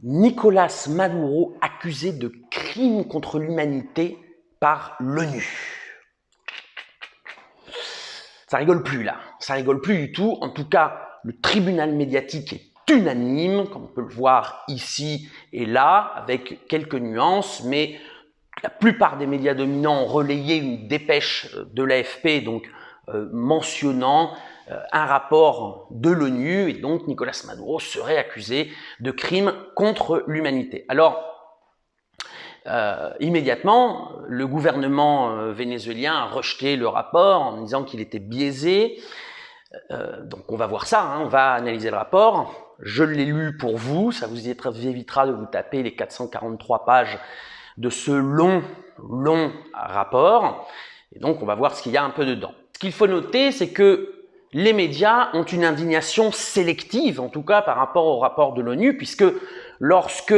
Nicolás Maduro accusé de crimes contre l'humanité par l'ONU. Ça rigole plus là, ça rigole plus du tout. En tout cas, le tribunal médiatique est unanime, comme on peut le voir ici et là, avec quelques nuances, mais la plupart des médias dominants ont relayé une dépêche de l'AFP, donc mentionnant un rapport de l'ONU, et donc Nicolás Maduro serait accusé de crimes contre l'humanité. Alors, immédiatement, le gouvernement vénézuélien a rejeté le rapport en disant qu'il était biaisé. Donc on va voir ça, hein, on va analyser le rapport. Je l'ai lu pour vous, ça vous évitera de vous taper les 443 pages de ce long rapport. Et donc on va voir ce qu'il y a un peu dedans. Ce qu'il faut noter, c'est que les médias ont une indignation sélective, en tout cas par rapport au rapport de l'ONU, puisque lorsque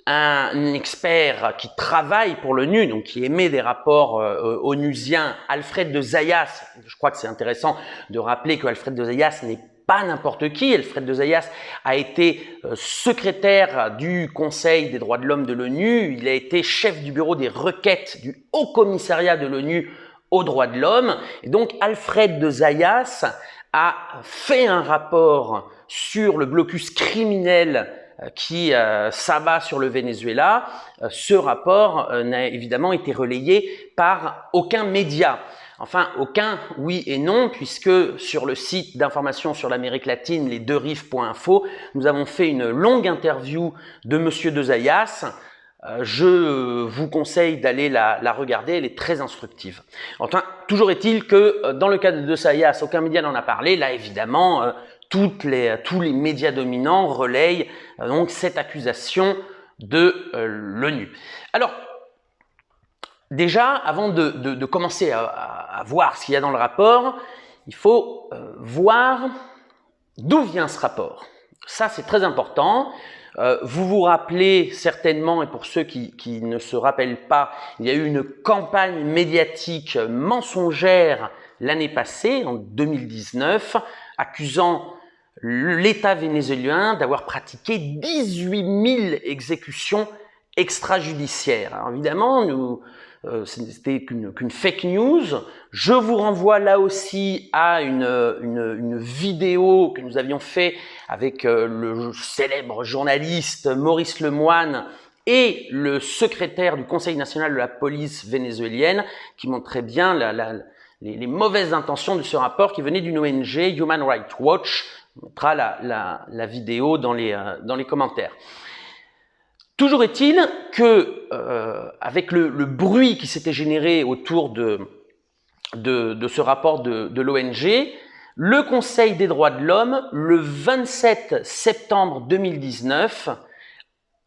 un expert qui travaille pour l'ONU, donc qui émet des rapports onusiens, Alfred de Zayas, je crois que c'est intéressant de rappeler que Alfred de Zayas n'est pas n'importe qui. Alfred de Zayas a été secrétaire du Conseil des droits de l'homme de l'ONU, il a été chef du bureau des requêtes du Haut Commissariat de l'ONU aux droits de l'homme. Et donc Alfred de Zayas a fait un rapport sur le blocus criminel qui s'abat sur le Venezuela. Ce rapport n'a évidemment été relayé par aucun média. Enfin, aucun, oui et non, puisque sur le site d'information sur l'Amérique latine, lesdeuxrives.info, nous avons fait une longue interview de Monsieur de Zayas. Je vous conseille d'aller la regarder, elle est très instructive. Enfin, toujours est-il que dans le cas de Zayas, aucun média n'en a parlé. Là, évidemment, tous les médias dominants relayent donc cette accusation de l'ONU. Alors, déjà, avant de commencer à voir ce qu'il y a dans le rapport, il faut voir d'où vient ce rapport. Ça, c'est très important. Vous vous rappelez certainement, et pour ceux qui ne se rappellent pas, il y a eu une campagne médiatique mensongère l'année passée, en 2019, accusant l'État vénézuélien d'avoir pratiqué 18 000 exécutions extrajudiciaires. Alors évidemment, c'était qu'une fake news. Je vous renvoie là aussi à une vidéo que nous avions fait avec le célèbre journaliste Maurice Lemoine et le secrétaire du Conseil national de la police vénézuélienne qui montrait bien les mauvaises intentions de ce rapport qui venait d'une ONG, Human Rights Watch. On mettra la vidéo dans les commentaires. Toujours est-il que avec le bruit qui s'était généré autour de ce rapport de l'ONG, le Conseil des droits de l'homme, le 27 septembre 2019,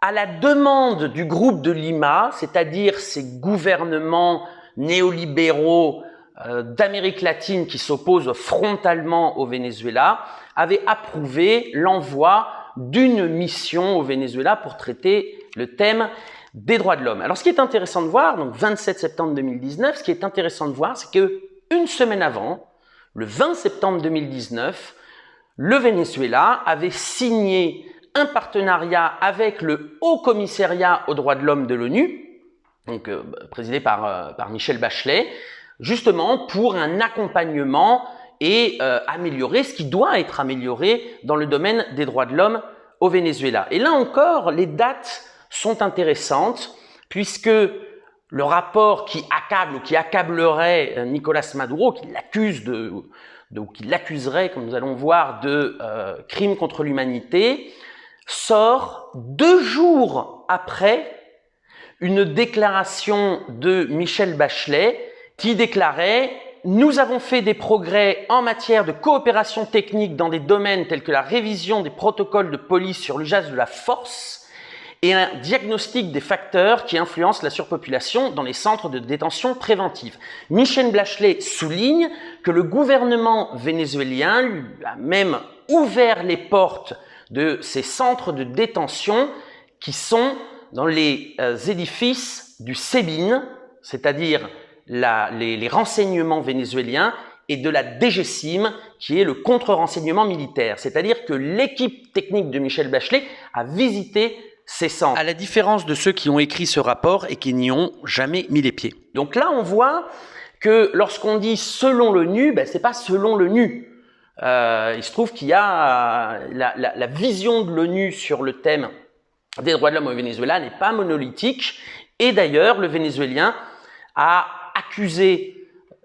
à la demande du groupe de Lima, c'est-à-dire ces gouvernements néolibéraux d'Amérique latine qui s'opposent frontalement au Venezuela, avait approuvé l'envoi d'une mission au Venezuela pour traiter le thème des droits de l'homme. Alors, ce qui est intéressant de voir, donc 27 septembre 2019, ce qui est intéressant de voir, c'est que une semaine avant, le 20 septembre 2019, le Venezuela avait signé un partenariat avec le Haut Commissariat aux droits de l'homme de l'ONU, donc présidé par Michelle Bachelet, justement pour un accompagnement et améliorer ce qui doit être amélioré dans le domaine des droits de l'homme au Venezuela. Et là encore, les dates sont intéressantes puisque le rapport qui accable ou qui accablerait Nicolás Maduro, qui l'accuse ou qui l'accuserait, comme nous allons voir, de crimes contre l'humanité, sort 2 jours après une déclaration de Michelle Bachelet qui déclarait « Nous avons fait des progrès en matière de coopération technique dans des domaines tels que la révision des protocoles de police sur l'usage de la force et un diagnostic des facteurs qui influencent la surpopulation dans les centres de détention préventive. » Michelle Bachelet souligne que le gouvernement vénézuélien lui a même ouvert les portes de ces centres de détention qui sont dans les édifices du SEBIN, c'est-à-dire les renseignements vénézuéliens, et de la DGSIM, qui est le contre-renseignement militaire. C'est-à-dire que l'équipe technique de Michelle Bachelet a visité ses cendres, à la différence de ceux qui ont écrit ce rapport et qui n'y ont jamais mis les pieds. Donc là, on voit que lorsqu'on dit selon l'ONU, ben, c'est pas selon l'ONU. Il se trouve qu'il y a la vision de l'ONU sur le thème des droits de l'homme au Venezuela n'est pas monolithique. Et d'ailleurs, le Vénézuélien a accusé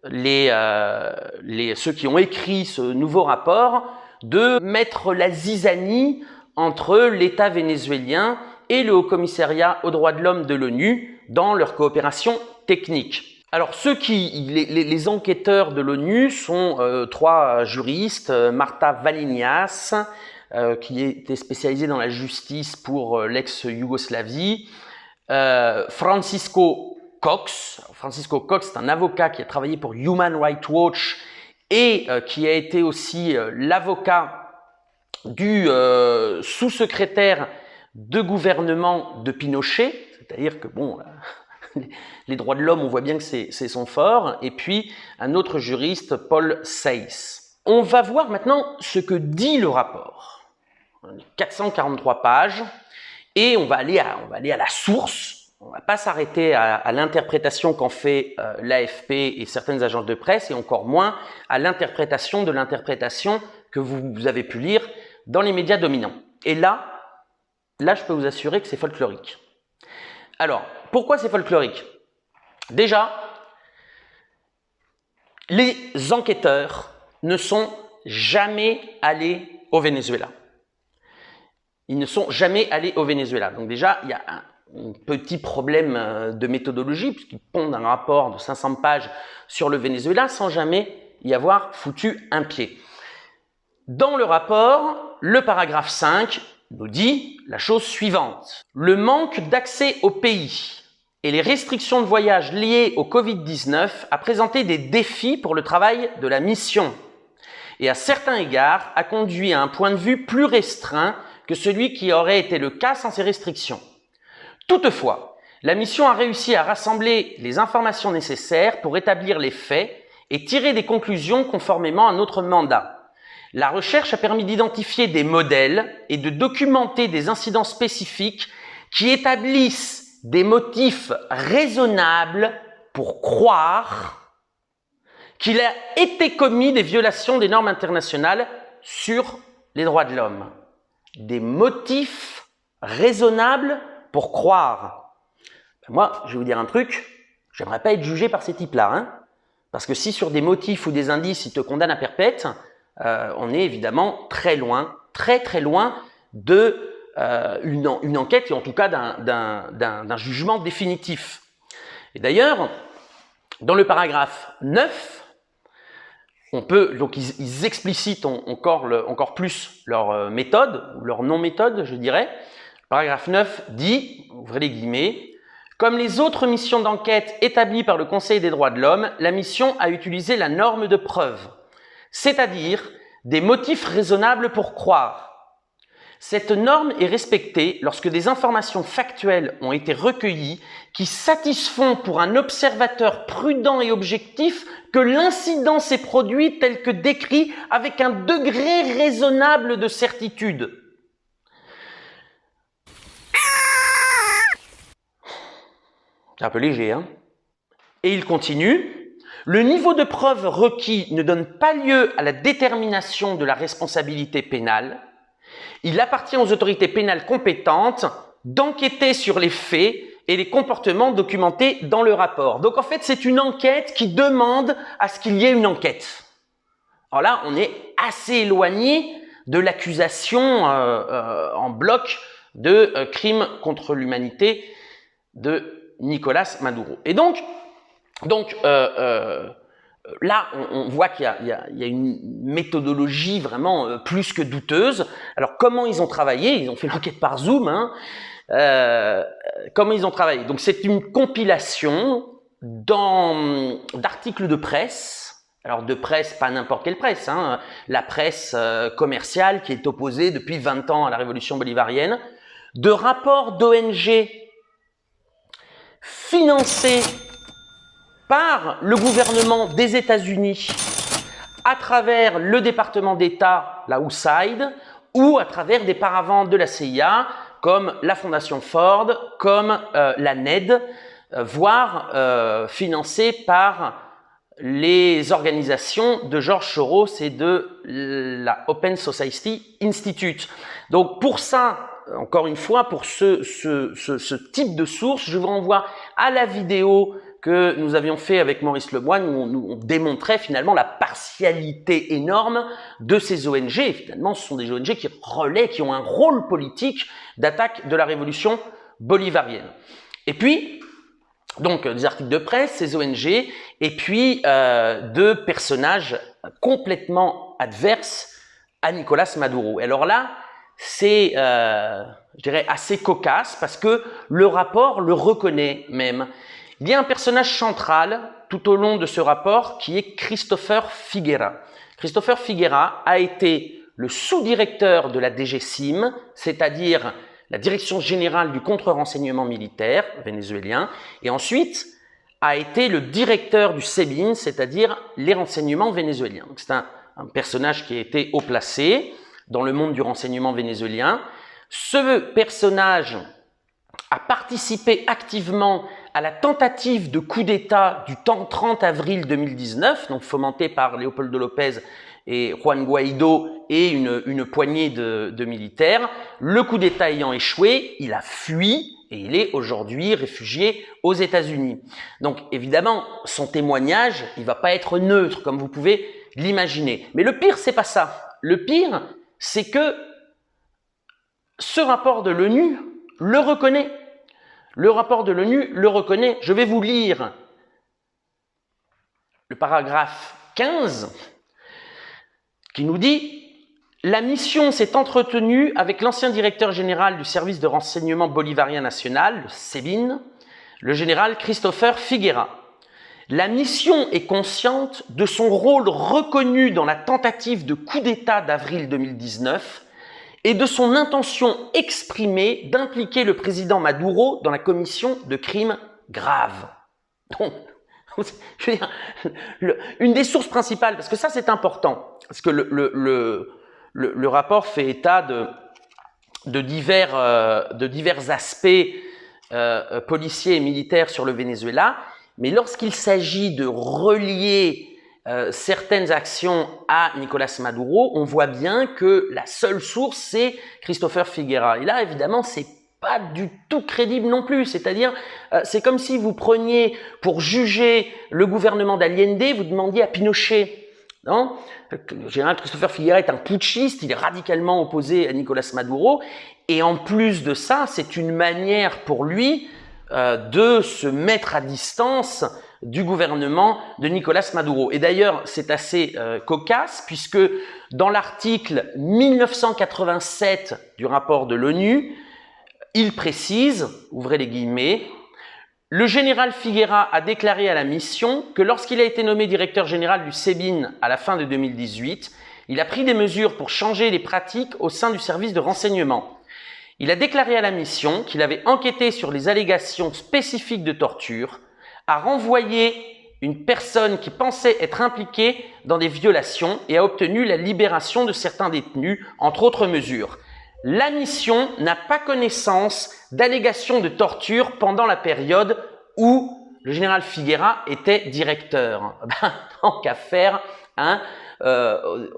ceux qui ont écrit ce nouveau rapport de mettre la zizanie entre l'État vénézuélien et le Haut-Commissariat aux droits de l'homme de l'ONU dans leur coopération technique. Alors, les enquêteurs de l'ONU sont trois juristes, Marta Valinas, qui était spécialisée dans la justice pour l'ex-Yougoslavie, Francisco Cox. Francisco Cox, c'est un avocat qui a travaillé pour Human Rights Watch et qui a été aussi l'avocat du sous-secrétaire de gouvernement de Pinochet, c'est-à-dire que bon, les droits de l'homme, on voit bien que c'est son fort, et puis un autre juriste, Paul Seyss. On va voir maintenant ce que dit le rapport. 443 pages, et on va aller à la source. On ne va pas s'arrêter à l'interprétation qu'en fait l'AFP et certaines agences de presse, et encore moins à l'interprétation de l'interprétation que vous avez pu lire dans les médias dominants. Et là, je peux vous assurer que c'est folklorique. Alors, pourquoi c'est folklorique? Déjà, les enquêteurs ne sont jamais allés au Venezuela. Ils ne sont jamais allés au Venezuela. Donc déjà, il y a un petit problème de méthodologie, puisqu'ils pondent un rapport de 500 pages sur le Venezuela sans jamais y avoir foutu un pied. Dans le rapport, le paragraphe 5 nous dit la chose suivante. Le manque d'accès au pays et les restrictions de voyage liées au Covid-19 a présenté des défis pour le travail de la mission et à certains égards a conduit à un point de vue plus restreint que celui qui aurait été le cas sans ces restrictions. Toutefois, la mission a réussi à rassembler les informations nécessaires pour établir les faits et tirer des conclusions conformément à notre mandat. La recherche a permis d'identifier des modèles et de documenter des incidents spécifiques qui établissent des motifs raisonnables pour croire qu'il a été commis des violations des normes internationales sur les droits de l'homme. Des motifs raisonnables pour croire. Moi, je vais vous dire un truc, j'aimerais pas être jugé par ces types-là, hein, parce que si sur des motifs ou des indices, ils te condamnent à perpète, on est évidemment très loin, très loin de une enquête et en tout cas d'un jugement définitif. Et d'ailleurs, dans le paragraphe 9, donc ils explicitent encore plus leur méthode, ou leur non-méthode, je dirais. Le paragraphe 9 dit, ouvrez les guillemets, « Comme les autres missions d'enquête établies par le Conseil des droits de l'homme, la mission a utilisé la norme de preuve, c'est-à-dire des motifs raisonnables pour croire. Cette norme est respectée lorsque des informations factuelles ont été recueillies qui satisfont pour un observateur prudent et objectif que l'incident s'est produit tel que décrit avec un degré raisonnable de certitude. » C'est un peu léger, hein? Et il continue. Le niveau de preuve requis ne donne pas lieu à la détermination de la responsabilité pénale. Il appartient aux autorités pénales compétentes d'enquêter sur les faits et les comportements documentés dans le rapport. Donc en fait, c'est une enquête qui demande à ce qu'il y ait une enquête. Alors là, on est assez éloigné de l'accusation en bloc de crime contre l'humanité de Nicolás Maduro. Et donc là, on voit qu'il y a une méthodologie vraiment plus que douteuse. Alors, comment ils ont travaillé? Ils ont fait l'enquête par Zoom. Hein. Comment ils ont travaillé? Donc, c'est une compilation d'articles de presse. Alors, de presse, pas n'importe quelle presse. Hein. La presse commerciale qui est opposée depuis 20 ans à la révolution bolivarienne. De rapports d'ONG financés par le gouvernement des États-Unis à travers le département d'État, la USAID, ou à travers des paravents de la CIA comme la Fondation Ford, comme la NED, voire financée par les organisations de George Soros et de la Open Society Institute. Donc pour ça, encore une fois, pour ce type de source, je vous renvoie à la vidéo que nous avions fait avec Maurice Lemoine où on démontrait finalement la partialité énorme de ces ONG. Et finalement, ce sont des ONG qui relaient, qui ont un rôle politique d'attaque de la révolution bolivarienne. Et puis, donc des articles de presse, ces ONG, et puis de personnages complètement adverses à Nicolás Maduro. Et alors là, c'est, je dirais, assez cocasse parce que le rapport le reconnaît même. Il y a un personnage central tout au long de ce rapport qui est Christopher Figuera. Christopher Figuera a été le sous-directeur de la DGCIM, c'est-à-dire la Direction générale du contre-renseignement militaire vénézuélien, et ensuite a été le directeur du SEBIN, c'est-à-dire les renseignements vénézuéliens. C'est un personnage qui a été haut placé dans le monde du renseignement vénézuélien. Ce personnage a participé activement à la tentative de coup d'État du 30 avril 2019, donc fomentée par Leopoldo López et Juan Guaidó et une poignée de militaires. Le coup d'État ayant échoué, il a fui et il est aujourd'hui réfugié aux États-Unis. Donc évidemment, son témoignage, il va pas être neutre comme vous pouvez l'imaginer. Mais le pire, c'est pas ça. Le pire, c'est que ce rapport de l'ONU le reconnaît. Le rapport de l'ONU le reconnaît. Je vais vous lire le paragraphe 15 qui nous dit « La mission s'est entretenue avec l'ancien directeur général du service de renseignement bolivarien national, le SEBIN, le général Christopher Figuera. La mission est consciente de son rôle reconnu dans la tentative de coup d'État d'avril 2019 et de son intention exprimée d'impliquer le président Maduro dans la commission de crimes graves. » Donc, je veux dire, une des sources principales, parce que ça c'est important, parce que le rapport fait état de divers aspects policiers et militaires sur le Venezuela, mais lorsqu'il s'agit de relier certaines actions à Nicolás Maduro, on voit bien que la seule source, c'est Christopher Figuera. Et là, évidemment, c'est pas du tout crédible non plus. C'est-à-dire, c'est comme si vous preniez, pour juger le gouvernement d'Allende, vous demandiez à Pinochet. Non ? Le général Christopher Figuera est un putschiste, il est radicalement opposé à Nicolás Maduro. Et en plus de ça, c'est une manière pour lui de se mettre à distance du gouvernement de Nicolás Maduro. Et d'ailleurs, c'est assez cocasse puisque dans l'article 1987 du rapport de l'ONU, il précise, ouvrez les guillemets, le général Figuera a déclaré à la mission que lorsqu'il a été nommé directeur général du SEBIN à la fin de 2018, il a pris des mesures pour changer les pratiques au sein du service de renseignement. Il a déclaré à la mission qu'il avait enquêté sur les allégations spécifiques de torture, a renvoyé une personne qui pensait être impliquée dans des violations et a obtenu la libération de certains détenus, entre autres mesures. La mission n'a pas connaissance d'allégations de torture pendant la période où le général Figuera était directeur. Ben, tant qu'à faire, hein,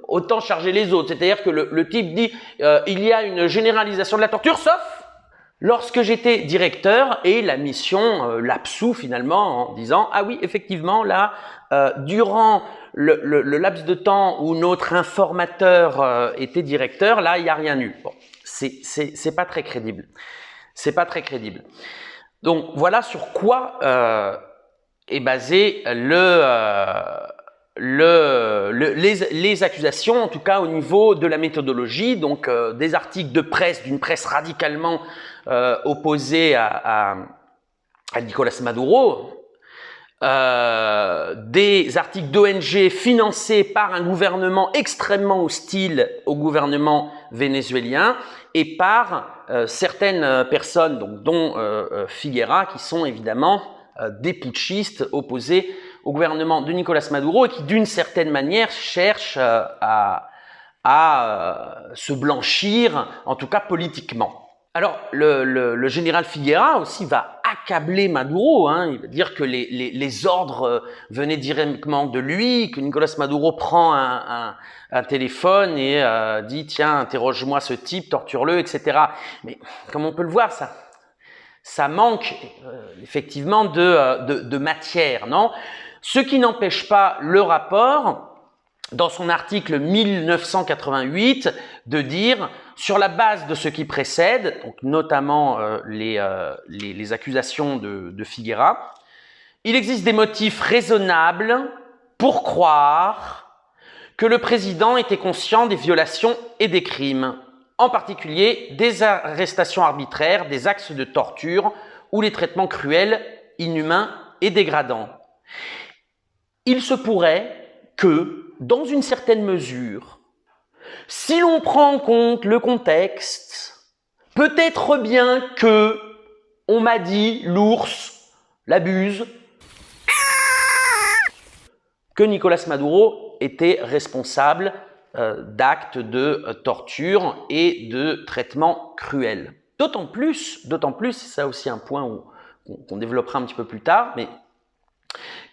autant charger les autres. C'est-à-dire que le type dit il y a une généralisation de la torture, sauf lorsque j'étais directeur, et la mission l'absout finalement en disant ah oui, effectivement, là, durant le laps de temps où notre informateur était directeur, là, il n'y a rien eu. Bon, c'est pas très crédible. C'est pas très crédible. Donc voilà sur quoi est basé les accusations, en tout cas au niveau de la méthodologie, donc des articles de presse, d'une presse radicalement opposée à Nicolás Maduro, des articles d'ONG financés par un gouvernement extrêmement hostile au gouvernement vénézuélien et par certaines personnes, donc, dont Figuera, qui sont évidemment des putschistes opposés au gouvernement de Nicolás Maduro et qui, d'une certaine manière, cherchent à se blanchir, en tout cas politiquement. Alors, le général Figuera aussi va accabler Maduro, hein. Il va dire que les ordres venaient directement de lui, que Nicolas Maduro prend un téléphone et dit « Tiens, interroge-moi ce type, torture-le, etc. » Mais comme on peut le voir, ça manque effectivement de matière, non? Ce qui n'empêche pas le rapport, dans son article 1988, de dire sur la base de ce qui précède, donc notamment les accusations de Figuera, il existe des motifs raisonnables pour croire que le président était conscient des violations et des crimes, en particulier des arrestations arbitraires, des actes de torture ou les traitements cruels, inhumains et dégradants. Il se pourrait que, dans une certaine mesure, si l'on prend en compte le contexte, peut-être bien que on m'a dit l'ours, la buse, que Nicolas Maduro était responsable d'actes de torture et de traitements cruels. D'autant plus, c'est ça aussi un point qu'on développera un petit peu plus tard, mais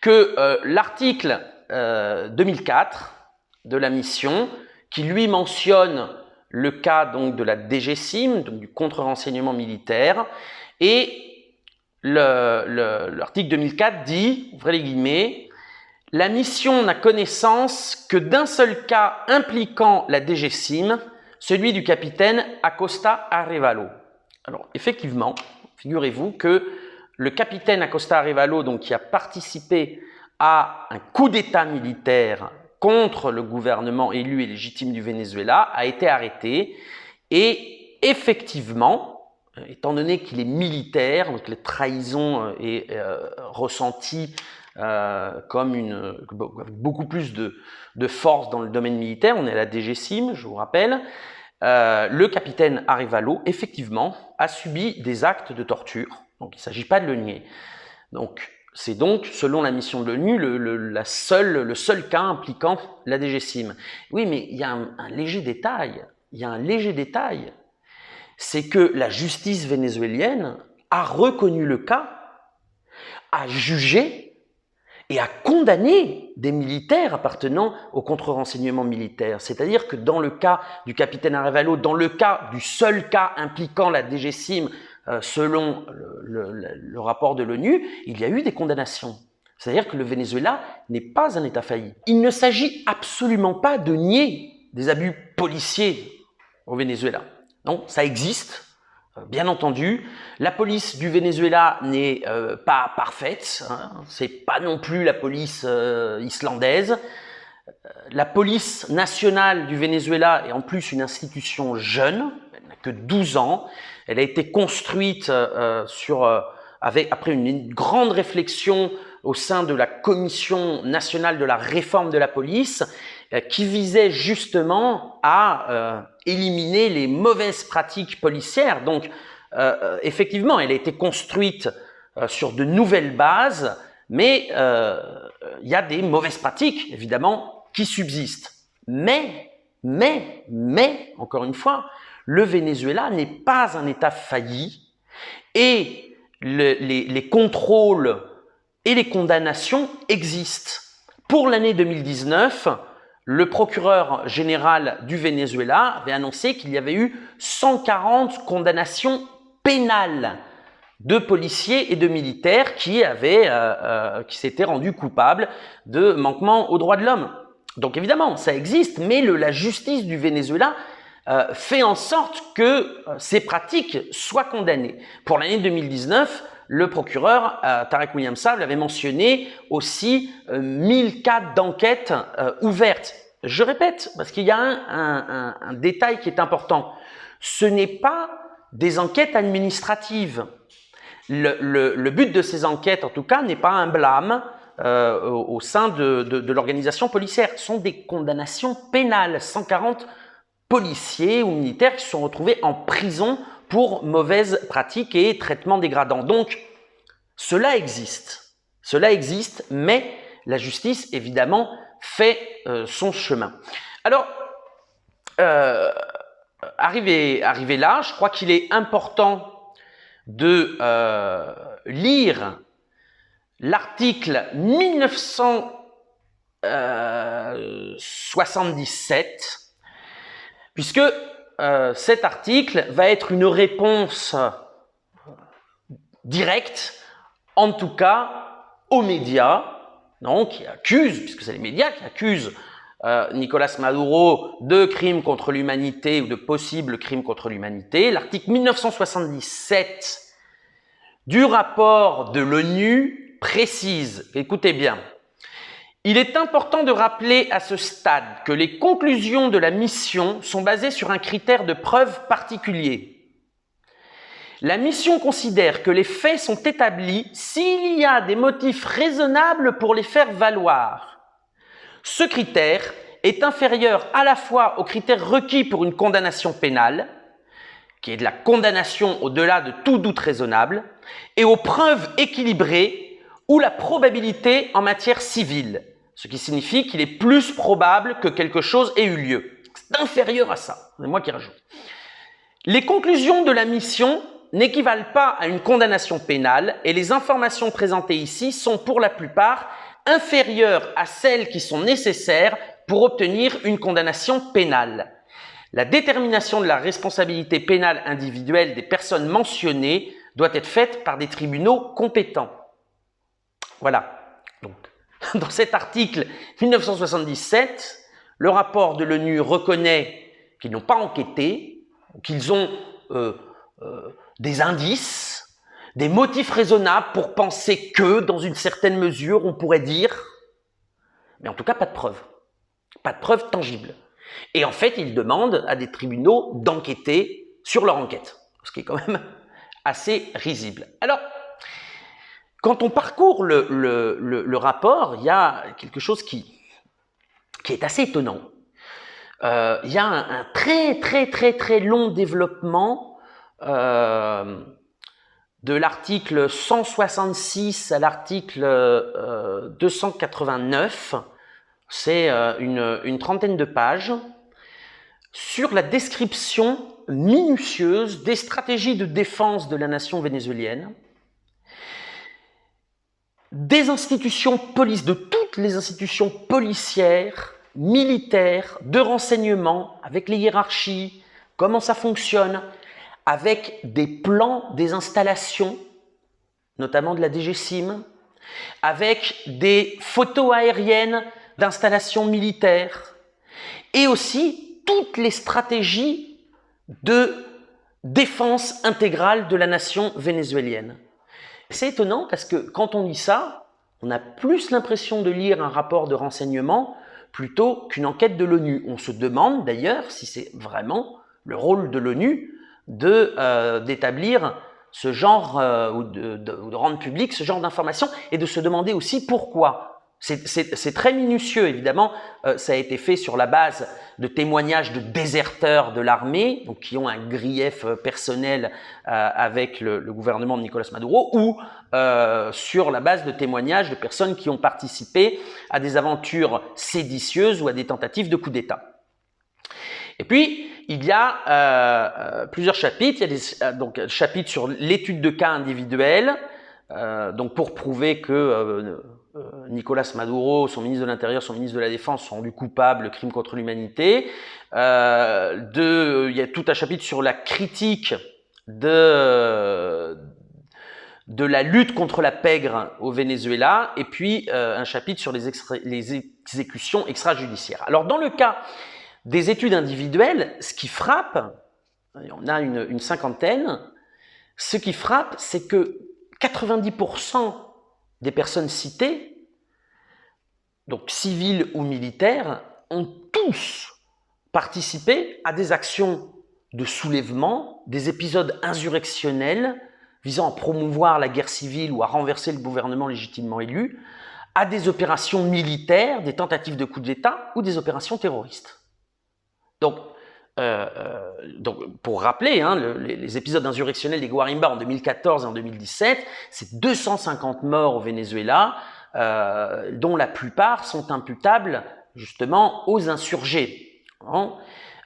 que l'article 2004 de la mission, qui lui mentionne le cas donc de la DGSIM, donc du contre-renseignement militaire, et l'article 2004 dit, ouvrez les guillemets, la mission n'a connaissance que d'un seul cas impliquant la DGSIM, celui du capitaine Acosta Arévalo. Alors effectivement, figurez-vous que le capitaine Acosta Arévalo, donc qui a participé à un coup d'État militaire contre le gouvernement élu et légitime du Venezuela, a été arrêté et effectivement, étant donné qu'il est militaire, donc la trahison est ressentie comme avec beaucoup plus de force dans le domaine militaire, on est à la DGSIM, je vous rappelle, le capitaine Arévalo, effectivement, a subi des actes de torture, donc il ne s'agit pas de le nier. Donc, c'est donc, selon la mission de l'ONU, le seul cas impliquant la DGSIM. Oui, mais il y a un léger détail. C'est que la justice vénézuélienne a reconnu le cas, a jugé et a condamné des militaires appartenant au contre-renseignement militaire. C'est-à-dire que dans le cas du capitaine Arévalo, dans le cas du seul cas impliquant la DGSIM, selon le rapport de l'ONU, il y a eu des condamnations. C'est-à-dire que le Venezuela n'est pas un État failli. Il ne s'agit absolument pas de nier des abus policiers au Venezuela. Non, ça existe, bien entendu. La police du Venezuela n'est pas parfaite, hein. C'est pas non plus la police islandaise. La police nationale du Venezuela est en plus une institution jeune, elle n'a que 12 ans. Elle a été construite après une grande réflexion au sein de la Commission nationale de la réforme de la police, qui visait justement à éliminer les mauvaises pratiques policières. Donc, effectivement, elle a été construite sur de nouvelles bases, mais il y a des mauvaises pratiques, évidemment, qui subsistent. Mais, encore une fois, le Venezuela n'est pas un État failli et les contrôles et les condamnations existent. Pour l'année 2019, le procureur général du Venezuela avait annoncé qu'il y avait eu 140 condamnations pénales de policiers et de militaires qui s'étaient rendus coupables de manquements aux droits de l'homme. Donc évidemment, ça existe, mais la justice du Venezuela fait en sorte que ces pratiques soient condamnées. Pour l'année 2019, le procureur Tarek William Saab avait mentionné aussi 1000 cas d'enquête ouvertes. Je répète, parce qu'il y a un détail qui est important. Ce n'est pas des enquêtes administratives. Le but de ces enquêtes, en tout cas, n'est pas un blâme au sein de l'organisation policière. Ce sont des condamnations pénales. 140 policiers ou militaires qui se sont retrouvés en prison pour mauvaises pratiques et traitements dégradants. Donc, cela existe, mais la justice, évidemment, fait son chemin. Alors, arrivé là, je crois qu'il est important de lire l'article 1977, puisque cet article va être une réponse directe, en tout cas, aux médias, non, qui accusent, puisque c'est les médias qui accusent Nicolás Maduro de crimes contre l'humanité ou de possibles crimes contre l'humanité. L'article 1977 du rapport de l'ONU précise, écoutez bien, il est important de rappeler à ce stade que les conclusions de la mission sont basées sur un critère de preuve particulier. La mission considère que les faits sont établis s'il y a des motifs raisonnables pour les faire valoir. Ce critère est inférieur à la fois au critère requis pour une condamnation pénale, qui est de la condamnation au-delà de tout doute raisonnable, et aux preuves équilibrées ou la probabilité en matière civile, ce qui signifie qu'il est plus probable que quelque chose ait eu lieu. C'est inférieur à ça, c'est moi qui rajoute. Les conclusions de la mission n'équivalent pas à une condamnation pénale et les informations présentées ici sont pour la plupart inférieures à celles qui sont nécessaires pour obtenir une condamnation pénale. La détermination de la responsabilité pénale individuelle des personnes mentionnées doit être faite par des tribunaux compétents. Voilà. Donc, dans cet article 1977, le rapport de l'ONU reconnaît qu'ils n'ont pas enquêté, qu'ils ont des indices, des motifs raisonnables pour penser que, dans une certaine mesure, on pourrait dire, mais en tout cas pas de preuves tangibles. Et en fait, ils demandent à des tribunaux d'enquêter sur leur enquête, ce qui est quand même assez risible. Alors, quand on parcourt le rapport, il y a quelque chose qui est assez étonnant. Il y a un très long développement de l'article 166 à l'article 289, c'est une trentaine de pages, sur la description minutieuse des stratégies de défense de la nation vénézuélienne, des institutions de toutes les institutions policières, militaires, de renseignement, avec les hiérarchies, comment ça fonctionne, avec des plans des installations, notamment de la DGSIM, avec des photos aériennes d'installations militaires, et aussi toutes les stratégies de défense intégrale de la nation vénézuélienne. C'est étonnant parce que quand on lit ça, on a plus l'impression de lire un rapport de renseignement plutôt qu'une enquête de l'ONU. On se demande d'ailleurs si c'est vraiment le rôle de l'ONU d'établir ce genre ou de rendre public ce genre d'informations et de se demander aussi pourquoi. C'est très minutieux, évidemment, ça a été fait sur la base de témoignages de déserteurs de l'armée, donc qui ont un grief personnel avec le gouvernement de Nicolás Maduro, ou sur la base de témoignages de personnes qui ont participé à des aventures séditieuses ou à des tentatives de coup d'État. Et puis, il y a plusieurs chapitres. Il y a donc un chapitre sur l'étude de cas individuels, donc pour prouver que Nicolás Maduro, son ministre de l'Intérieur, son ministre de la Défense sont rendus coupables de crimes contre l'humanité. Il y a tout un chapitre sur la critique de la lutte contre la pègre au Venezuela, et puis un chapitre sur les exécutions extrajudiciaires. Alors dans le cas des études individuelles, ce qui frappe, on a une cinquantaine, ce qui frappe, c'est que 90% des personnes citées, donc civiles ou militaires, ont tous participé à des actions de soulèvement, des épisodes insurrectionnels visant à promouvoir la guerre civile ou à renverser le gouvernement légitimement élu, à des opérations militaires, des tentatives de coup d'État ou des opérations terroristes. Donc pour rappeler, les épisodes insurrectionnels des Guarimba en 2014 et en 2017, c'est 250 morts au Venezuela, dont la plupart sont imputables justement aux insurgés.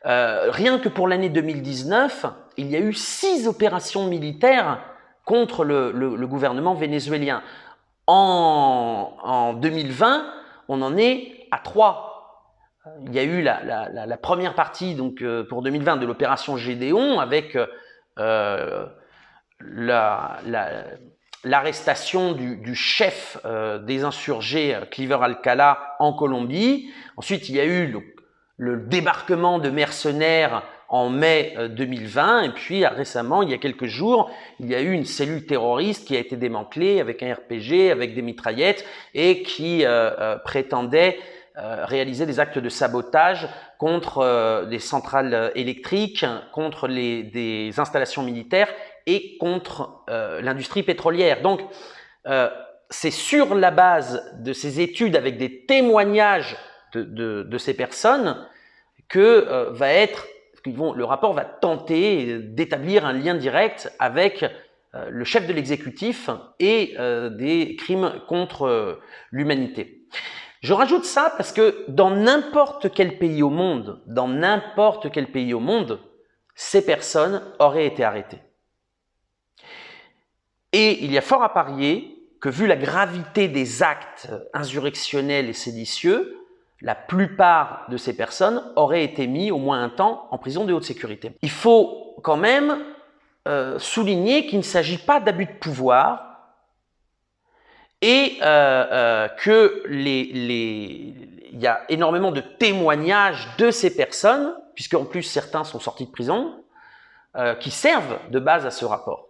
Rien que pour l'année 2019, il y a eu 6 opérations militaires contre le gouvernement vénézuélien. En 2020, on en est à 3. Il y a eu la première partie donc, pour 2020 de l'opération Gédéon avec l'arrestation du chef des insurgés, Cliver Alcala, en Colombie. Ensuite, il y a eu le débarquement de mercenaires en mai 2020, et puis récemment, il y a quelques jours, il y a eu une cellule terroriste qui a été démantelée avec un RPG, avec des mitraillettes, et qui prétendait réaliser des actes de sabotage contre des centrales électriques, contre des installations militaires et contre l'industrie pétrolière. Donc, c'est sur la base de ces études avec des témoignages de ces personnes que le rapport va tenter d'établir un lien direct avec le chef de l'exécutif et des crimes contre l'humanité. Je rajoute ça parce que dans n'importe quel pays au monde, ces personnes auraient été arrêtées. Et il y a fort à parier que vu la gravité des actes insurrectionnels et séditieux, la plupart de ces personnes auraient été mis au moins un temps en prison de haute sécurité. Il faut quand même souligner qu'il ne s'agit pas d'abus de pouvoir et il y a énormément de témoignages de ces personnes, puisqu'en plus certains sont sortis de prison, qui servent de base à ce rapport.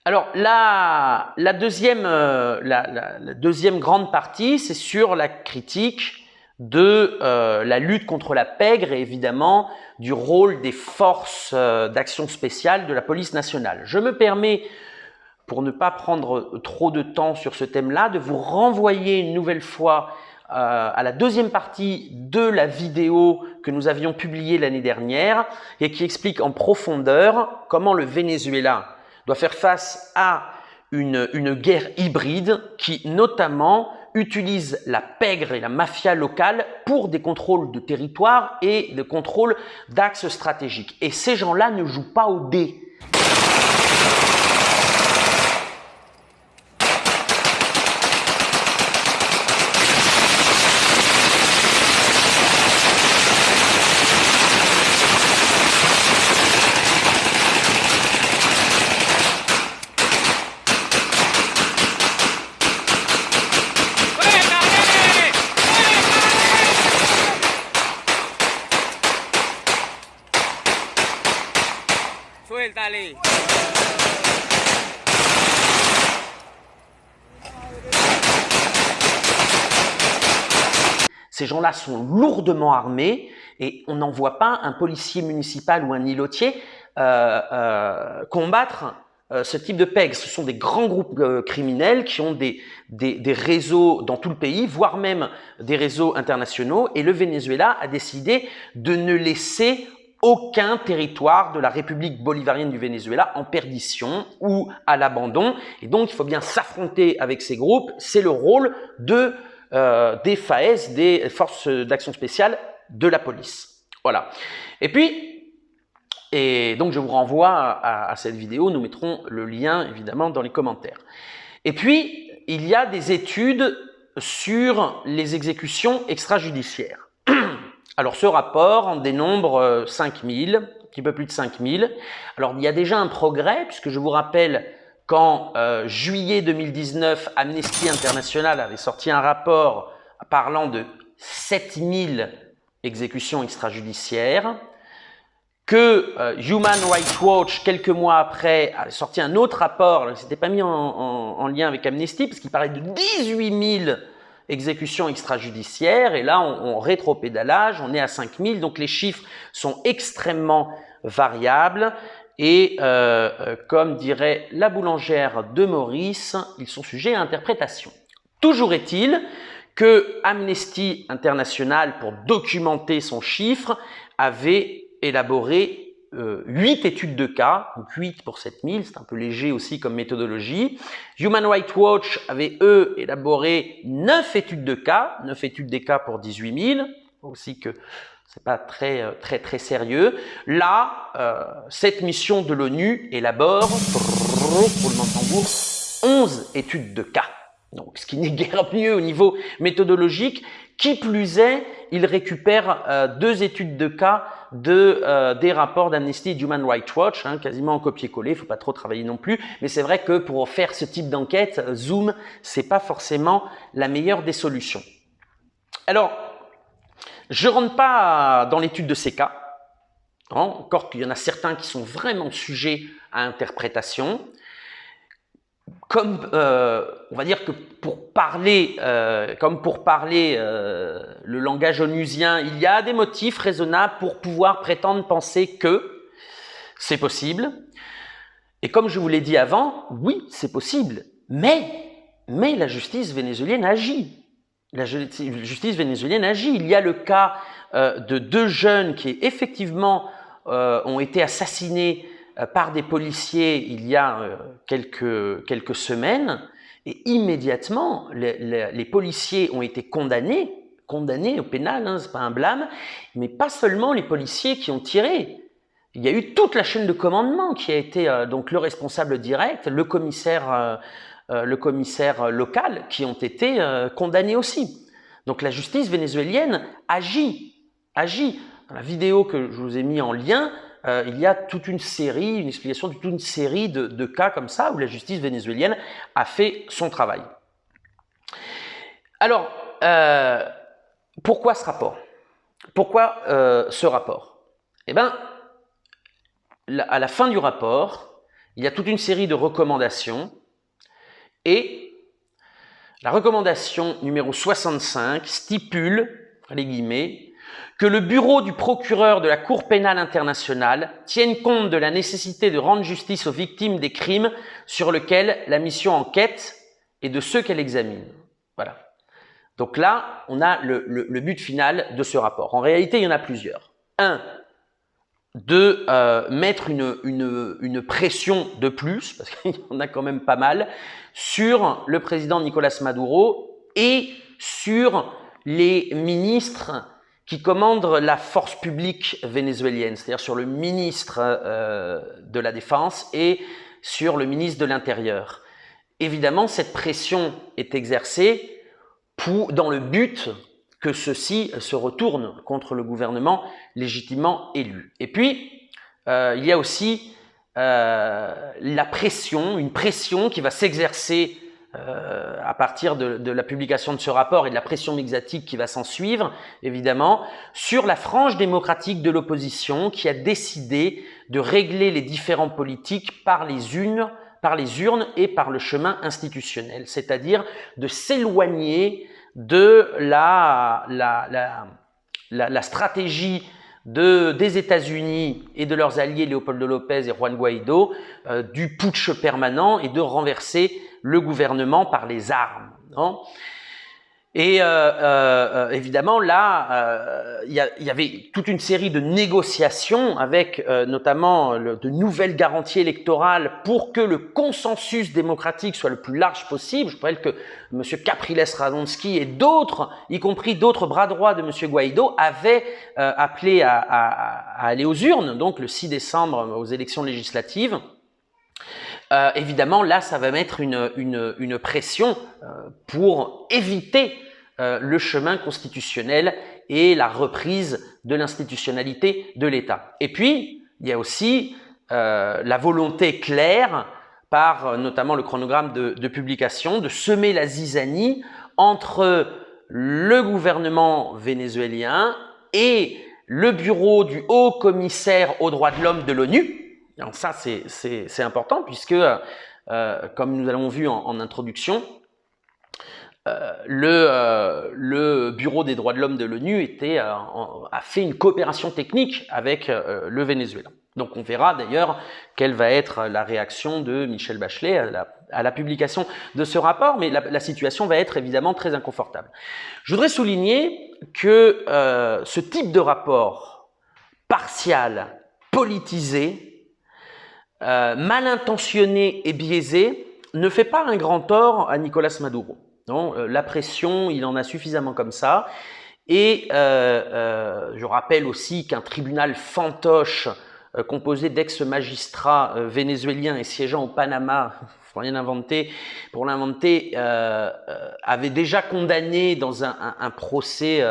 Alors, la deuxième grande partie, c'est sur la critique de la lutte contre la pègre et évidemment du rôle des forces d'action spéciale de la police nationale. Je me permets, pour ne pas prendre trop de temps sur ce thème-là, de vous renvoyer une nouvelle fois à la deuxième partie de la vidéo que nous avions publiée l'année dernière et qui explique en profondeur comment le Venezuela doit faire face à une guerre hybride qui notamment utilise la pègre et la mafia locale pour des contrôles de territoire et des contrôles d'axes stratégiques. Et ces gens-là ne jouent pas au dé. Suéltale. Ces gens-là sont lourdement armés et on n'en voit pas un policier municipal ou un îlotier combattre ce type de pègre. Ce sont des grands groupes criminels qui ont des réseaux dans tout le pays, voire même des réseaux internationaux. Et le Venezuela a décidé de ne laisser aucun territoire de la République bolivarienne du Venezuela en perdition ou à l'abandon. Et donc, il faut bien s'affronter avec ces groupes. C'est le rôle des FAES, des forces d'action spéciale de la police. Voilà. Et donc, je vous renvoie à cette vidéo. Nous mettrons le lien, évidemment, dans les commentaires. Et puis, il y a des études sur les exécutions extrajudiciaires. Alors, ce rapport en dénombre 5000, un petit peu plus de 5000. Alors, il y a déjà un progrès, puisque je vous rappelle qu'en juillet 2019, Amnesty International avait sorti un rapport parlant de 7000 exécutions extrajudiciaires, que Human Rights Watch, quelques mois après, a sorti un autre rapport, il ne s'était pas mis en lien avec Amnesty, parce qu'il parlait de 18 000 exécutions extrajudiciaires, et là, on rétropédalage, on est à 5000, donc les chiffres sont extrêmement variables, et comme dirait la boulangère de Maurice, ils sont sujets à interprétation. Toujours est-il que Amnesty International, pour documenter son chiffre, avait élaboré 8 études de cas, donc 8 pour 7000, c'est un peu léger aussi comme méthodologie. Human Rights Watch avait, eux, élaboré 9 études de cas, 9 études des cas pour 18 000, aussi que C'est pas très sérieux. Là, cette mission de l'ONU élabore, roulement de tambour, 11 études de cas. Donc, ce qui n'est guère mieux au niveau méthodologique. Qui plus est, il récupère 2 études de cas des rapports d'Amnesty et Human Rights Watch, quasiment en copier-coller, il ne faut pas trop travailler non plus, mais c'est vrai que pour faire ce type d'enquête, Zoom, c'est pas forcément la meilleure des solutions. Alors, je rentre pas dans l'étude de ces cas, encore qu'il y en a certains qui sont vraiment sujets à interprétation. Comme on va dire que pour parler le langage onusien, il y a des motifs raisonnables pour pouvoir prétendre penser que c'est possible. Et comme je vous l'ai dit avant, oui, c'est possible, mais la justice vénézuélienne agit. La justice vénézuélienne agit. Il y a le cas de 2 jeunes qui effectivement ont été assassinés par des policiers il y a quelques semaines, et immédiatement les policiers ont été condamnés au pénal, c'est pas un blâme, mais pas seulement les policiers qui ont tiré. Il y a eu toute la chaîne de commandement qui a été donc le responsable direct, le commissaire local, qui ont été condamnés aussi. Donc la justice vénézuélienne agit. Dans la vidéo que je vous ai mis en lien, il y a toute une explication de toute une série de cas comme ça où la justice vénézuélienne a fait son travail. Alors, pourquoi ce rapport? Pourquoi ce rapport? Eh bien, à la fin du rapport, il y a toute une série de recommandations et la recommandation numéro 65 stipule, les guillemets, que le bureau du procureur de la Cour pénale internationale tienne compte de la nécessité de rendre justice aux victimes des crimes sur lesquels la mission enquête et de ceux qu'elle examine. Voilà. Donc là, on a le but final de ce rapport. En réalité, il y en a plusieurs. 1. De mettre une pression de plus, parce qu'il y en a quand même pas mal, sur le président Nicolas Maduro et sur les ministres qui commandent la force publique vénézuélienne, c'est-à-dire sur le ministre de la Défense et sur le ministre de l'Intérieur. Évidemment, cette pression est exercée dans le but que ceux-ci se retournent contre le gouvernement légitimement élu. Et puis, il y a aussi une pression qui va s'exercer à partir de la publication de ce rapport et de la pression médiatique qui va s'en suivre, évidemment, sur la frange démocratique de l'opposition qui a décidé de régler les différends politiques par les urnes et par le chemin institutionnel, c'est-à-dire de s'éloigner de la stratégie des États-Unis et de leurs alliés Leopoldo López et Juan Guaidó, du putsch permanent et de renverser le gouvernement par les armes. Et évidemment, là, il y avait toute une série de négociations avec notamment de nouvelles garanties électorales pour que le consensus démocratique soit le plus large possible. Je rappelle que M. Capriles Radonski et d'autres, y compris d'autres bras droits de M. Guaidó, avaient appelé à aller aux urnes, donc le 6 décembre aux élections législatives. Évidemment, là, ça va mettre une pression pour éviter le chemin constitutionnel et la reprise de l'institutionnalité de l'État. Et puis, il y a aussi la volonté claire, par notamment le chronogramme de publication, de semer la zizanie entre le gouvernement vénézuélien et le bureau du haut commissaire aux droits de l'homme de l'ONU. Alors ça, c'est important puisque, comme nous l'avons vu en introduction, le Bureau des droits de l'homme de l'ONU a fait une coopération technique avec le Venezuela. Donc on verra d'ailleurs quelle va être la réaction de Michelle Bachelet à la publication de ce rapport, mais la situation va être évidemment très inconfortable. Je voudrais souligner que ce type de rapport partial, politisé, mal intentionné et biaisé ne fait pas un grand tort à Nicolas Maduro. Non, la pression, il en a suffisamment comme ça. Et je rappelle aussi qu'un tribunal fantoche composé d'ex-magistrats vénézuéliens et siégeant au Panama, faut rien inventer, pour l'inventer, avait déjà condamné dans un procès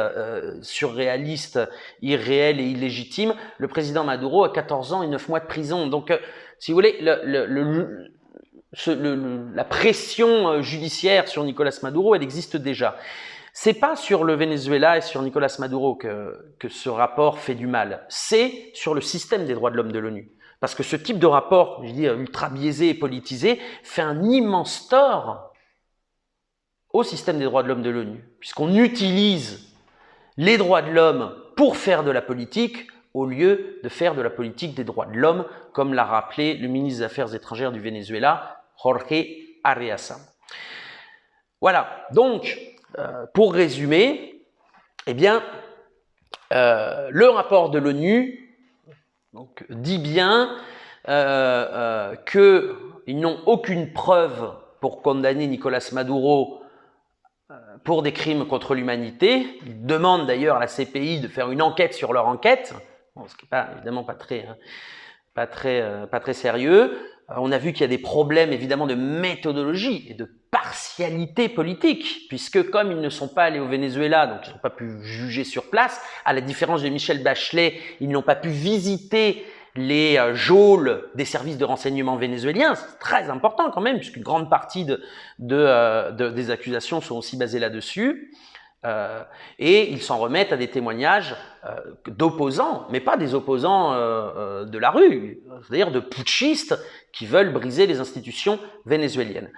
surréaliste, irréel et illégitime, le président Maduro à 14 ans et 9 mois de prison. Donc, si vous voulez, la pression judiciaire sur Nicolas Maduro, elle existe déjà. C'est pas sur le Venezuela et sur Nicolas Maduro que ce rapport fait du mal, c'est sur le système des droits de l'homme de l'ONU. Parce que ce type de rapport, je dis ultra biaisé et politisé, fait un immense tort au système des droits de l'homme de l'ONU, puisqu'on utilise les droits de l'homme pour faire de la politique au lieu de faire de la politique des droits de l'homme, comme l'a rappelé le ministre des Affaires étrangères du Venezuela, Jorge Arreaza. Voilà, donc, pour résumer, eh bien, le rapport de l'ONU dit bien qu'ils n'ont aucune preuve pour condamner Nicolas Maduro pour des crimes contre l'humanité. Ils demandent d'ailleurs à la CPI de faire une enquête sur leur enquête, ce qui n'est évidemment pas très sérieux. On a vu qu'il y a des problèmes évidemment de méthodologie et de partialité politique, puisque comme ils ne sont pas allés au Venezuela, donc ils n'ont pas pu juger sur place, à la différence de Michelle Bachelet, ils n'ont pas pu visiter les geôles des services de renseignement vénézuéliens. C'est très important quand même, puisqu'une grande partie des accusations sont aussi basées là-dessus. Et ils s'en remettent à des témoignages d'opposants, mais pas des opposants de la rue, c'est-à-dire de putschistes qui veulent briser les institutions vénézuéliennes.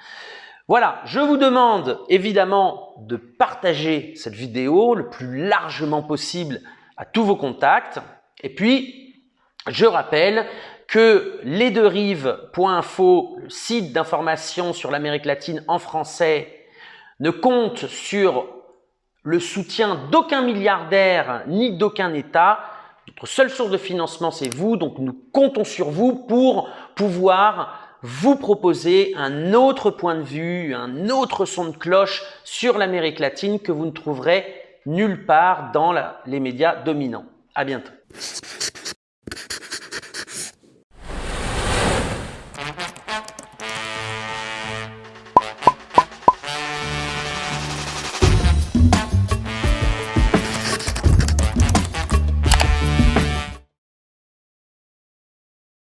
Voilà, je vous demande évidemment de partager cette vidéo le plus largement possible à tous vos contacts. Et puis, je rappelle que lesdeuxrives.info, le site d'information sur l'Amérique latine en français, ne compte sur le soutien d'aucun milliardaire ni d'aucun État. Notre seule source de financement, c'est vous. Donc, nous comptons sur vous pour pouvoir vous proposer un autre point de vue, un autre son de cloche sur l'Amérique latine que vous ne trouverez nulle part dans les médias dominants. À bientôt.